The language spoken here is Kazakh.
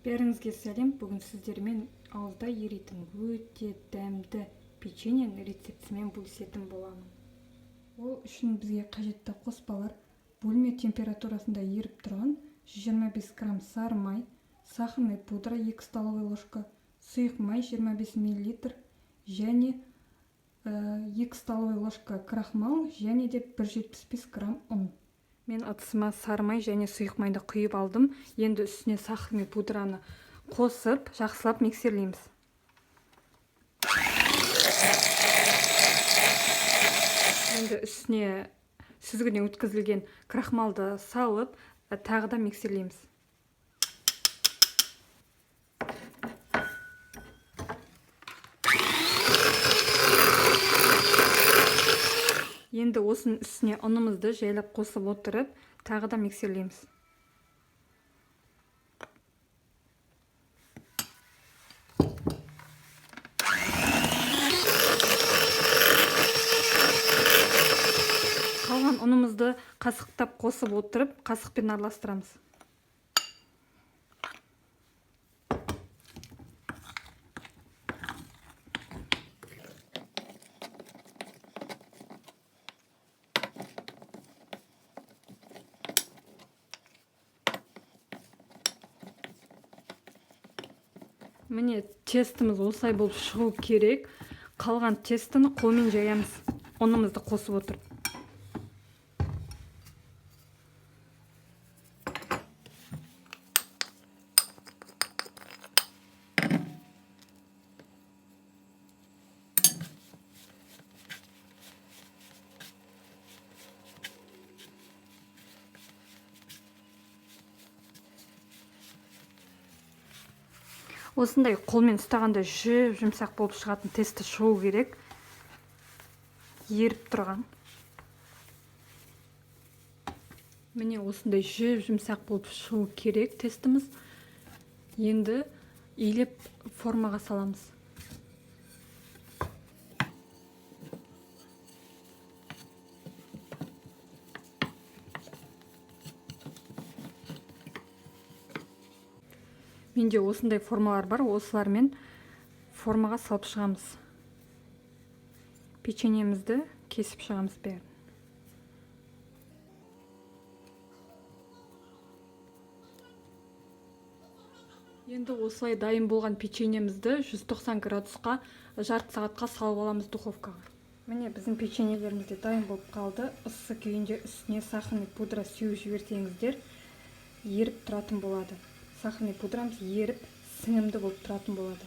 Бәріңізге сәлем. Бүгін сіздермен ауызда еритін өте дәмді печеньенің рецептісімен бөлісетін боламын. Ол үшін бізге қажетті қоспалар: бөлме температурасында еріп тұрған 125 грамм сары май, сахарный пудра 2 столовый ложка, сұйық май 25 мл және 2 столовый ложка крахмал және де 175 грамм ұн. Мен ыдысыма сары май және сұйық майды құйып алдым. Енді үстіне сахарный пудраны қосып, жақсылап миксерлейміз. Енді үстіне сүзгіден өткізілген крахмалды салып, тағы да миксерлейміз. Енді осының үстіне ұнымызды жайлап қосып отырып, тағы да миксерлейміз. Қалған ұнымызды қасықтап қосып отырып, қасықпен араластырамыз. Міне, тестіміз осылай болып шығу керек. Қалған тестіні қолмен жаямыз, ұнымызды қосып отырып. Осындай қолмен ұстағанда жұмсақ болып шығатын тесті шығу керек. Еріп тұрған. Міне осындай жұмсақ болып шығу керек тестіміз. Енді илеп формаға саламыз. Менде осындай формалар бар, осылармен формаға салып шығамыз. Печеньемізді кесіп шығамыз бәрін. Енді осылай дайын болған печеньемізді 190 градусқа жарты сағатқа салып аламыз духовкаға. Міне біздің печеньелеріміз де дайын болып қалды. Ыссы күйінде үстіне сахарный пудра сеуіп жіберсеңіздер, еріп тұратын болады. Сахарный пудрамыз еріп, сіңімді болып тұратын болады.